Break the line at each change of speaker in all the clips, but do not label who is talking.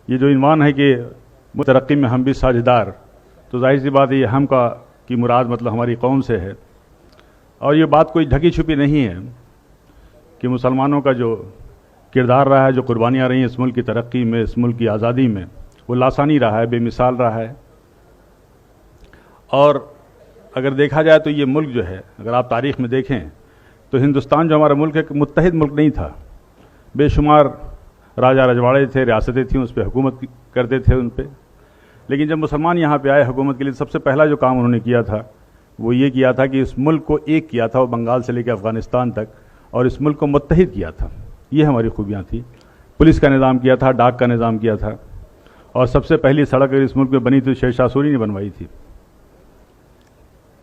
ये जो इन्वान है कि तरक्की में हम भी साझेदार, तो जाहिर सी बात है ये हम का की मुराद मतलब हमारी कौम से है। और ये बात कोई ढकी छुपी नहीं है कि मुसलमानों का जो किरदार रहा है, जो कुर्बानियाँ रही हैं इस मुल्क की तरक्की में, इस मुल्क की आज़ादी में, वो लासानी रहा है, बेमिसाल रहा है। और अगर देखा जाए तो ये मुल्क जो है, अगर आप तारीख़ में देखें तो हिंदुस्तान जो हमारा मुल्क है, मुत्तहिद मुल्क नहीं था। बेशुमार राजा रजवाड़े थे, रियासतें थीं, उस पर हुकूमत करते थे उन पर। लेकिन जब मुसलमान यहाँ पे आए हुकूमत के लिए, सबसे पहला जो काम उन्होंने किया था वो ये किया था कि इस मुल्क को एक किया था, वो बंगाल से लेकर अफ़गानिस्तान तक, और इस मुल्क को मुत्तहिद किया था। ये हमारी खूबियाँ थी। पुलिस का निज़ाम किया था, डाक का निज़ाम किया था, और सबसे पहली सड़क अगर इस मुल्क में बनी थी शेर शाह सूरी ने बनवाई थी।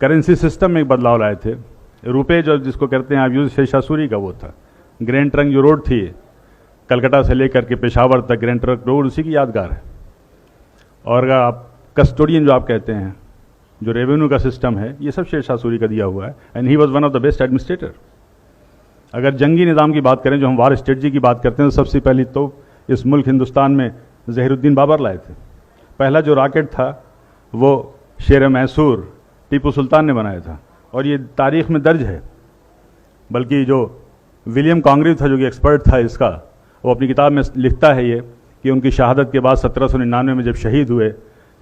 करेंसी सिस्टम में एक बदलाव लाए थे। रुपये जो जिसको कहते हैं आप यूज़, शेर शाह सूरी का वो था। ग्रैंड ट्रंक जो रोड थी कलकत्ता से लेकर के पेशावर तक, ग्रैंड ट्रंक रोड उसी की यादगार है। और अगर आप कस्टोडियन जो आप कहते हैं, जो रेवेन्यू का सिस्टम है, ये सब शेर शाह सूरी का दिया हुआ है। And he was one of the best administrator. अगर जंगी निज़ाम की बात करें, जो हम वार स्ट्रेटजी की बात करते हैं, तो सबसे पहली तो इस मुल्क हिंदुस्तान में ज़हीरुद्दीन बाबर लाए थे। पहला जो रॉकेट था वो शेर मैसूर टीपू सुल्तान ने बनाया था, और ये तारीख़ में दर्ज है। बल्कि जो विलियम कॉन्ग्रीव था, जो कि एक्सपर्ट था इसका, वो अपनी किताब में लिखता है ये कि उनकी शहादत के बाद 1799 में जब शहीद हुए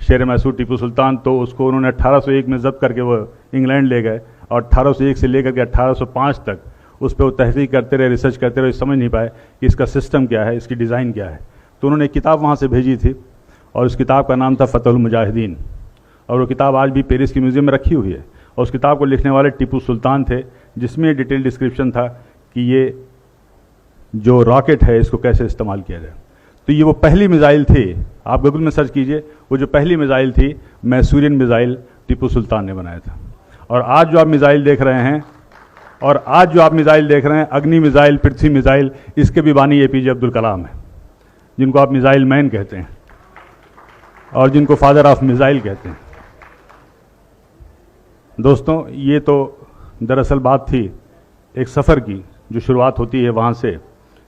शेर मैसूर टीपू सुल्तान, तो उसको उन्होंने 1801 में ज़ब्त करके वो इंग्लैंड ले गए, और 1801 से लेकर के 1805 तक उस पर वो तहकीक करते रहे, रिसर्च करते रहे, समझ नहीं पाए कि इसका सिस्टम क्या है, इसकी डिज़ाइन क्या है। तो उन्होंने एक किताब वहाँ से भेजी थी, और उस किताब का नाम था फतहुल मुजाहिदीन, और वो किताब आज भी पेरिस के म्यूज़ियम में रखी हुई है। और उस किताब को लिखने वाले टीपू सुल्तान थे, जिसमें डिटेल डिस्क्रिप्शन था कि ये जो रॉकेट है इसको कैसे इस्तेमाल किया जाए। तो ये वो पहली मिसाइल थी, आप गूगल में सर्च कीजिए, वो जो पहली मिसाइल थी मैसूरियन मिसाइल टीपू सुल्तान ने बनाया था। और आज जो आप मिसाइल देख रहे हैं, अग्नि मिसाइल, पृथ्वी मिसाइल, इसके भी बानी APJ अब्दुल कलाम है, जिनको आप मिसाइल मैन कहते हैं और जिनको फादर ऑफ मिसाइल कहते हैं। दोस्तों, ये तो दरअसल बात थी एक सफ़र की, जो शुरुआत होती है वहाँ से।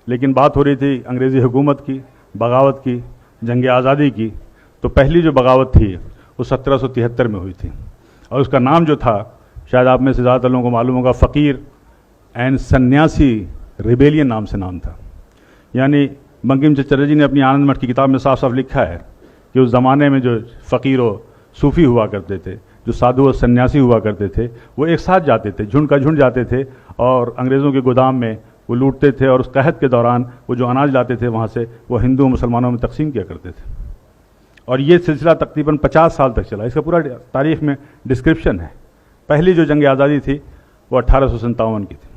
लेकिन बात हो रही थी अंग्रेज़ी हुकूमत की, बगावत की, जंग आज़ादी की। तो पहली जो बगावत थी वो 1773 में हुई थी, और उसका नाम जो था, शायद आप में से ज़्यादातर लोगों को मालूम होगा, फ़कीर एंड सन्यासी रिबेलियन नाम से नाम था। यानी बंकिम चंद्र चटर्जी ने अपनी आनंद मठ की किताब में साफ साफ लिखा है कि उस ज़माने में जो फ़कीर और सूफ़ी हुआ करते थे, जो साधु और सन्यासी हुआ करते थे, वो एक साथ जाते थे, झुंड का झुंड जाते थे, और अंग्रेज़ों के गोदाम में वो लूटते थे, और उस कहत के दौरान वो जो अनाज लाते थे वहाँ से, वो हिंदू मुसलमानों में तकसीम किया करते थे। और ये सिलसिला तकरीबन 50 साल तक चला। इसका पूरा तारीख़ में डिस्क्रिप्शन है। पहली जो जंग आज़ादी थी वो 1857 की थी।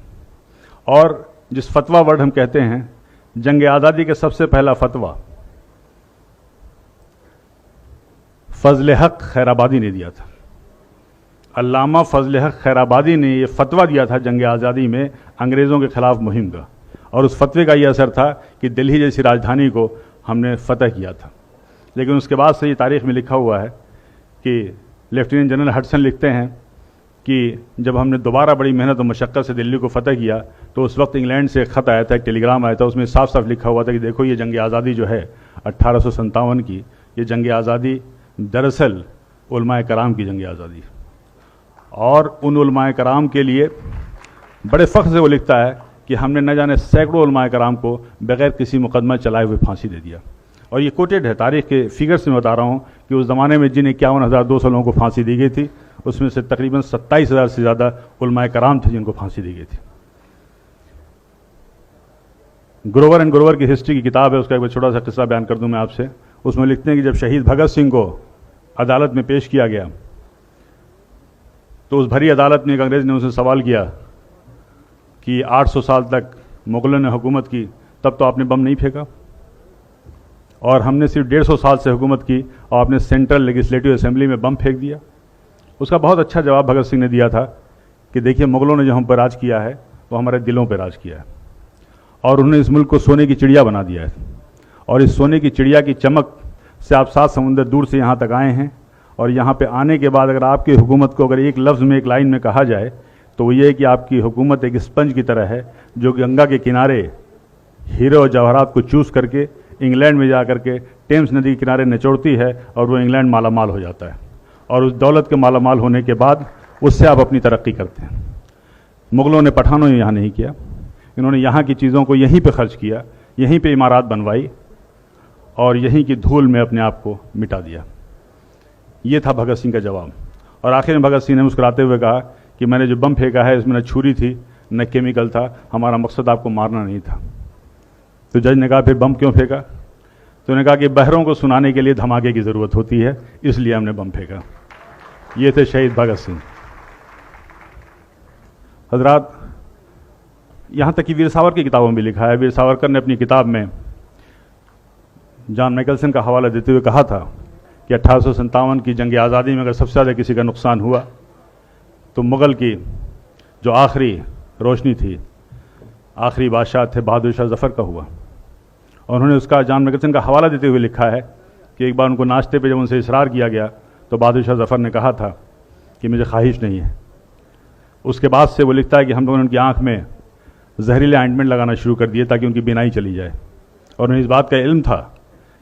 और जिस फतवा वर्ड हम कहते हैं, जंग आज़ादी के सबसे पहला फतवा फजल हक खैराबादी ने दिया था। अल्लामा फजल हक खैराबादी ने ये फतवा दिया था जंग आज़ादी में अंग्रेज़ों के ख़िलाफ़ मुहिम का, और उस फतवे का ये असर था कि दिल्ली जैसी राजधानी को हमने फ़तह किया था। लेकिन उसके बाद से ये तारीख़ में लिखा हुआ है कि लेफ्टिनेंट जनरल हडसन लिखते हैं कि जब हमने दोबारा बड़ी मेहनत और मशक्क़त से दिल्ली को फ़तह किया, तो उस वक्त इंग्लैंड से एक ख़त आया था, एक टेलीग्राम आया था, उसमें साफ साफ लिखा हुआ था कि देखो ये जंग आज़ादी जो है 1857 की, ये जंग आज़ादी दरअसल उलमाए कराम की जंग आज़ादी है। और उन उलमाए कराम के लिए बड़े फ़ख्र से वो लिखता है कि हमने न जाने सैकड़ों उलमाए कराम को बग़ैर किसी मुकदमा चलाए हुए फांसी दे दिया। और ये कोटेड है, तारीख़ के फिगर से मैं बता रहा हूँ कि उस ज़माने में जिन 51,200 लोगों को फांसी दी गई थी, उसमें से तकरीबन 27,000 से ज़्यादा उलमाए कराम थे जिनको फांसी दी गई थी। ग्रोवर एंड ग्रोवर की हिस्ट्री की किताब है, उसका एक छोटा सा किस्सा बयान कर दूं मैं आपसे। उसमें लिखते हैं कि जब शहीद भगत सिंह को अदालत में पेश किया गया, तो उस भरी अदालत में एक अंग्रेज़ ने उनसे सवाल किया कि 800 साल तक मुग़लों ने हुकूमत की, तब तो आपने बम नहीं फेंका, और हमने सिर्फ 150 साल से हुकूमत की और आपने सेंट्रल लेजिस्लेटिव असेंबली में बम फेंक दिया। उसका बहुत अच्छा जवाब भगत सिंह ने दिया था कि देखिए, मुग़लों ने जो हम पर राज किया है वो हमारे दिलों पर राज किया है, और उन्होंने इस मुल्क को सोने की चिड़िया बना दिया है। और इस सोने की चिड़िया की चमक से आप 7 समुंदर दूर से यहाँ तक आए हैं, और यहाँ पे आने के बाद अगर आपकी हुकूमत को अगर एक लफ्ज़ में, एक लाइन में कहा जाए, तो वो ये है कि आपकी हुकूमत एक स्पंज की तरह है, जो गंगा के किनारे हीरे और जवाहरात को चूस करके इंग्लैंड में जा कर के टेम्स नदी के किनारे निचोड़ती है और वो इंग्लैंड मालामाल हो जाता है, और उस दौलत के मालामाल होने के बाद उससे आप अपनी तरक्की करते हैं। मुग़लों ने, पठानों ने यहाँ नहीं किया, इन्होंने यहाँ की चीज़ों को यहीं पे खर्च किया, यहीं पे इमारत बनवाई और यहीं की धूल में अपने आप को मिटा दिया। ये था भगत सिंह का जवाब। और आखिर में भगत सिंह ने मुस्कुराते हुए कहा कि मैंने जो बम फेंका है इसमें न छुरी थी न केमिकल था, हमारा मकसद आपको मारना नहीं था। तो जज ने कहा फिर बम क्यों फेंका? तो उन्होंने कहा कि बहरों को सुनाने के लिए धमाके की ज़रूरत होती है, इसलिए हमने बम फेंका। ये थे शहीद भगत सिंह। हजरात, यहाँ तक कि वीर सावरकर की किताबों में भी लिखा है। वीर सावरकर ने अपनी किताब में जॉन मैकल्सन का हवाला देते हुए कहा था कि 1857 की जंग आज़ादी में अगर सबसे ज़्यादा किसी का नुकसान हुआ तो मुग़ल की जो आखिरी रोशनी थी, आखिरी बादशाह थे बहादुर शाह जफ़र का हुआ। और उन्होंने उसका जॉन मैकल्सन का हवाला देते हुए लिखा है कि एक बार उनको नाश्ते पे जब उनसे इसरार किया गया तो बहादुर शाह जफ़र ने कहा था कि मुझे ख्वाहिश नहीं है। उसके बाद से वो लिखता है कि हम लोगों ने उनकी आँख में जहरीले ऑइंटमेंट लगाना शुरू कर दिए ताकि उनकी बीनाई चली जाए। और उन्हें इस बात का इल्म था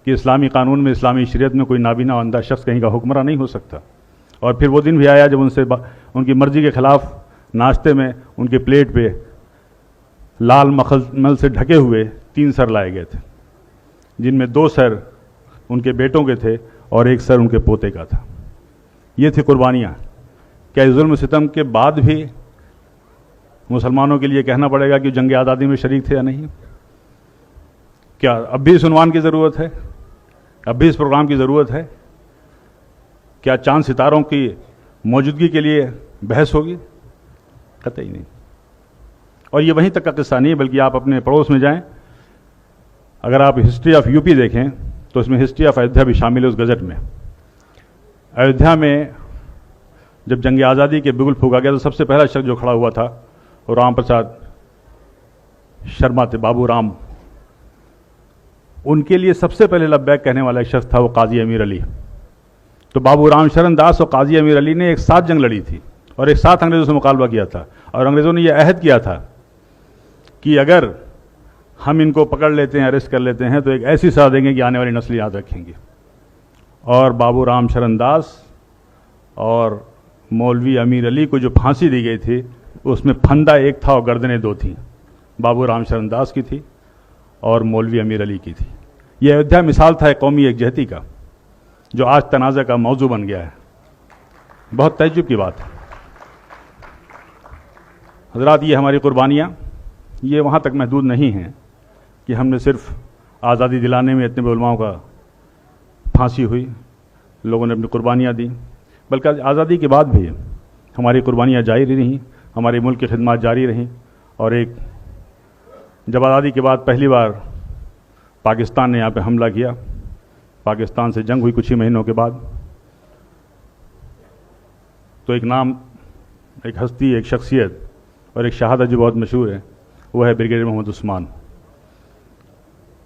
कि इस्लामी कानून में, इस्लामी शरीयत में कोई नाबीना अंधा शख्स कहीं का हुक्मरान नहीं हो सकता। और फिर वो दिन भी आया जब उनसे उनकी मर्जी के ख़िलाफ़ नाश्ते में उनके प्लेट पे लाल मखमल से ढके हुए 3 सर लाए गए थे, जिनमें 2 सर उनके बेटों के थे और 1 सर उनके पोते का था। ये थी कुर्बानियाँ। क्या इस जुल्म सितम के बाद भी मुसलमानों के लिए कहना पड़ेगा कि जंग आज़ादी में शरीक थे या नहीं? क्या अब भी इस उन्वान की ज़रूरत है? अब भी इस प्रोग्राम की ज़रूरत है? क्या चांद सितारों की मौजूदगी के लिए बहस होगी? कतई नहीं। और ये वहीं तक का किस्सा नहीं है, बल्कि आप अपने पड़ोस में जाएं, अगर आप हिस्ट्री ऑफ यूपी देखें तो इसमें हिस्ट्री ऑफ अयोध्या भी शामिल है उस गज़ट में। अयोध्या में जब जंग आज़ादी के बिगुल फूका गया तो सबसे पहला शख्स जो खड़ा हुआ था वो राम प्रसाद शर्मा थे, बाबू राम। उनके लिए सबसे पहले लब्बैक कहने वाला एक शख्स था वो काजी अमीर अली। तो बाबू राम शरण दास और काजी अमीर अली ने एक साथ जंग लड़ी थी और एक साथ अंग्रेज़ों से मुकाबला किया था। और अंग्रेज़ों ने यह अहद किया था कि अगर हम इनको पकड़ लेते हैं, अरेस्ट कर लेते हैं, तो एक ऐसी सज़ा देंगे कि आने वाली नस्ल याद रखेंगी। और बाबू राम शरण दास और मौलवी अमीर अली को जो फांसी दी गई थी उसमें फंदा एक था और गर्दनें 2 थीं। बाबू राम शरण दास की थी और मौलवी अमीर अली की थी। यह अयोध्या मिसाल था एक कौमी एकजहती का, जो आज तनाज़ा का मौजू बन गया है। बहुत तअज्जुब की बात है हज़रात। ये हमारी कुर्बानियाँ ये वहाँ तक महदूद नहीं हैं कि हमने सिर्फ आज़ादी दिलाने में इतने उलमाओं का फांसी हुई, लोगों ने अपनी कुर्बानियाँ दी, बल्कि आज़ादी के बाद भी हमारी कुर्बानियाँ जारी रहीं, हमारे मुल्क की खिदमत जारी रहीं। और एक जब आज़ादी के बाद पहली बार पाकिस्तान ने यहाँ पे हमला किया, पाकिस्तान से जंग हुई कुछ ही महीनों के बाद, तो एक नाम, एक हस्ती, एक शख्सियत और एक शहादत जो बहुत मशहूर है वो है ब्रिगेडियर मोहम्मद उस्मान।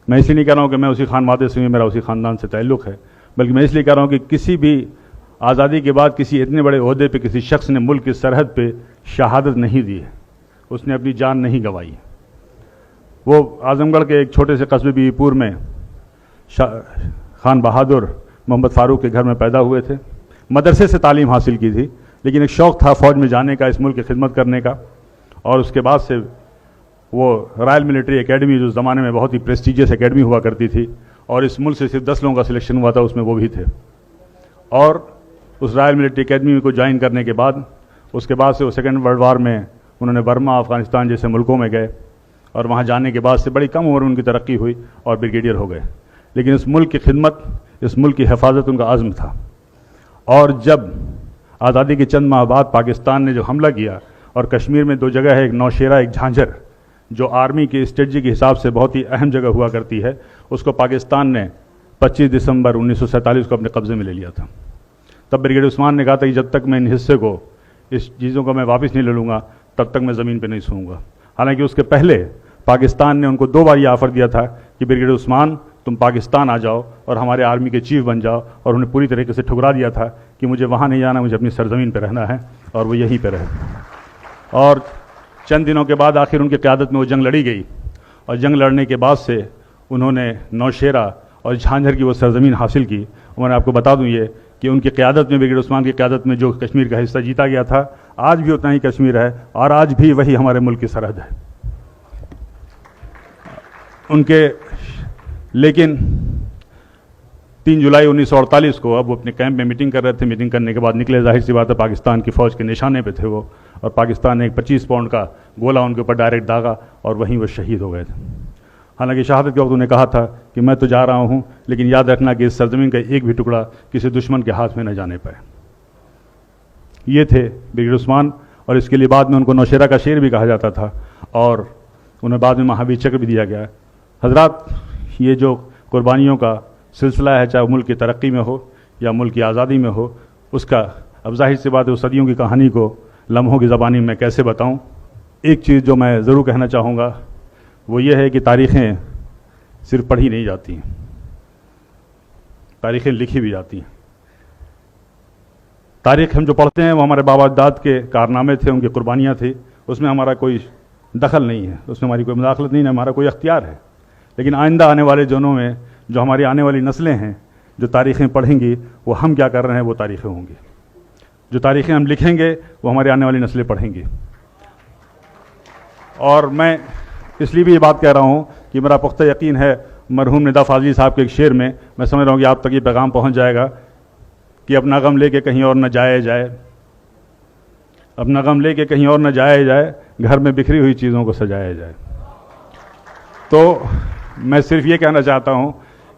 मैं इसलिए नहीं कह रहा हूँ कि मैं उसी खानवादे से हूँ, मेरा उसी ख़ानदान से ताल्लुक़ है, बल्कि मैं इसलिए कह रहा हूँ कि किसी भी आज़ादी के बाद किसी इतने बड़े ओहदे पे किसी शख्स ने मुल्क की सरहद पे शहादत नहीं दी है, उसने अपनी जान नहीं गंवाई। वो आज़मगढ़ के एक छोटे से कस्बे बीवीपुर में खान बहादुर मोहम्मद फ़ारूक के घर में पैदा हुए थे। मदरसे से तालीम हासिल की थी, लेकिन एक शौक़ था फ़ौज में जाने का, इस मुल्क की खिदमत करने का। और उसके बाद से वो रॉयल मिलिट्री एकेडमी, जो उस ज़माने में बहुत ही प्रेस्टिजियस एकेडमी हुआ करती थी, और इस मुल्क से सिर्फ 10 लोगों का सिलेक्शन हुआ था, उसमें वो भी थे। और उस रॉयल मिलिट्री एकेडमी को ज्वाइन करने के बाद उसके बाद से वो सेकेंड वर्ल्ड वार में उन्होंने बर्मा, अफ़गानिस्तान जैसे मुल्कों में गए, और वहाँ जाने के बाद से बड़ी कम उम्र में उनकी तरक्की हुई और ब्रिगेडियर हो गए। लेकिन इस मुल्क की खिदमत, इस मुल्क की हिफाजत उनका आज़म था। और जब आज़ादी के चंद माह बाद पाकिस्तान ने जो हमला किया, और कश्मीर में 2 जगह है, एक नौशेरा, एक झांझर, जो आर्मी की स्ट्रेटजी के हिसाब से बहुत ही अहम जगह हुआ करती है, उसको पाकिस्तान ने 25 दिसंबर 1947 को अपने कब्ज़े में ले लिया था। तब ब्रिगेडियर उस्मान ने कहा था कि जब तक मैं इन हिस्से को, इस चीज़ों को मैं वापस नहीं ले लूँगा, तब तक मैं ज़मीन पे नहीं सोऊंगा। हालांकि उसके पहले पाकिस्तान ने उनको 2 बार ये ऑफ़र दिया था कि ब्रिगेडियर उस्मान तुम पाकिस्तान आ जाओ और हमारे आर्मी के चीफ बन जाओ, और उन्हें पूरी तरीके से ठुकरा दिया था कि मुझे वहाँ नहीं जाना, मुझे अपनी सरजमीन पर रहना है, और वो यहीं पर रहे। और चंद दिनों के बाद आखिर उनकी क़यादत में वो जंग लड़ी गई, और जंग लड़ने के बाद से उन्होंने नौशेरा और झांझर की वो सरजमीन हासिल की। और मैं आपको बता दूं ये कि उनकी क़यादत में, ब्रिगेडियर उस्मान की क़यादत में जो कश्मीर का हिस्सा जीता गया था, आज भी उतना ही कश्मीर है और आज भी वही हमारे मुल्क की सरहद है उनके। लेकिन 3 जुलाई 1948 को अब वो अपने कैंप में मीटिंग कर रहे थे। मीटिंग करने के बाद निकले, जाहिर सी बात है पाकिस्तान की फ़ौज के निशाने पे थे वो, और पाकिस्तान ने एक 25 पाउंड का गोला उनके ऊपर डायरेक्ट दागा और वहीं वो शहीद हो गए थे। हालांकि शहादत के वक्त उन्हें कहा था कि मैं तो जा रहा हूँ, लेकिन याद रखना कि इस सरजमीन का एक भी टुकड़ा किसी दुश्मन के हाथ में न जाने पाए। ये थे ब्रिगेडियर उस्मान, और इसके लिए बाद में उनको नौशेरा का शेर भी कहा जाता था और उन्हें बाद में महावीर चक्र भी दिया गया। हजरात, ये जो कुर्बानियों का सिलसिला है, चाहे मुल्क की तरक्की में हो या मुल्क की आज़ादी में हो, उसका अब जाहिर सी बात है उस सदियों की कहानी को लम्हों की ज़बानी में कैसे बताऊं। एक चीज़ जो मैं ज़रूर कहना चाहूँगा वो ये है कि तारीख़ें सिर्फ पढ़ी नहीं जाती हैं, तारीख़ें लिखी भी जाती हैं। तारीख़ हम जो पढ़ते हैं वो हमारे बाबा दाद के कारनामे थे, उनकी कुर्बानियाँ थी, उसमें हमारा कोई दखल नहीं है, उसमें हमारी कोई मुदाखलत नहीं है, हमारा कोई अख्तियार है। लेकिन आइंदा आने वाले दिनों में जो हमारी आने वाली नस्लें हैं, जो तारीख़ें पढ़ेंगी, वो हम क्या कर रहे हैं वो तारीख़ें होंगी। जो तारीख़ें हम लिखेंगे वो हमारी आने वाली नस्लें पढ़ेंगी। और मैं इसलिए भी ये बात कह रहा हूँ कि मेरा पुख्ता यकीन है मरहूम निदा फाजली साहब के एक शेर में, मैं समझ रहा हूँ कि आप तक ये पैगाम पहुँच जाएगा कि अपना गम लेके कहीं और न जाया जाए, अपना गम लेके कहीं और न जाया जाए, घर में बिखरी हुई चीज़ों को सजाया जाए। तो मैं सिर्फ ये कहना चाहता हूँ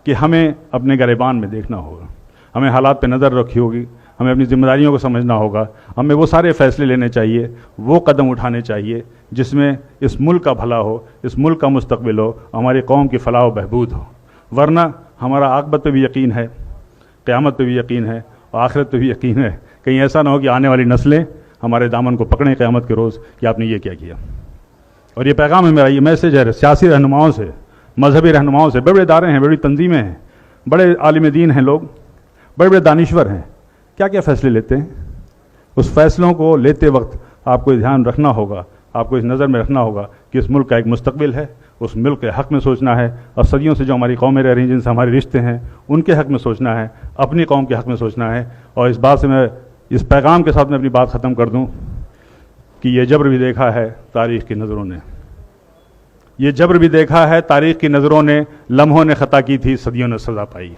कि हमें अपने गिरबान में देखना होगा, हमें हालात पे नज़र रखी होगी, हमें अपनी जिम्मेदारियों को समझना होगा, हमें वो सारे फैसले लेने चाहिए, वो कदम उठाने चाहिए जिसमें इस मुल्क का भला हो, इस मुल्क का मुस्तकबिल हो, हमारी कौम की फलाह व बहबूद हो। वरना हमारा आक़िबत पे भी यकीन है, क़यामत पे भी यकीन है और आखिरत पे भी यकीन है। कहीं ऐसा ना हो कि आने वाली नस्लें हमारे दामन को पकड़ें क़यामत के रोज़ कि आपने ये क्या किया। और ये पैगाम है मेरा, ये मैसेज है सियासी रहनुमाओं से, मजहबी रहनुमाओं से। बड़े बड़े इदारे हैं, बड़ी तंजीमें हैं, बड़े आलिम दीन हैं लोग, बड़े बड़े दानिश्वर हैं, क्या क्या फ़ैसले लेते हैं। उस फैसलों को लेते वक्त आपको ध्यान रखना होगा, आपको इस नज़र में रखना होगा कि इस मुल्क का एक मुस्तकबिल है, उस मुल्क के हक़ में सोचना है, और सदियों से जो हमारी कौमें रह रही हैं, जिनसे हमारे रिश्ते हैं, उनके हक़ में सोचना है, अपनी कौम के हक़ में सोचना है। और इस बात से मैं, इस पैगाम के साथ मैं अपनी बात ख़त्म कर दूँ कि ये जबर भी देखा है तारीख़ की नज़रों ने, ये जबर भी देखा है तारीख़ की नज़रों ने, लम्हों ने ख़ता की थी, सदियों ने सज़ा पाई।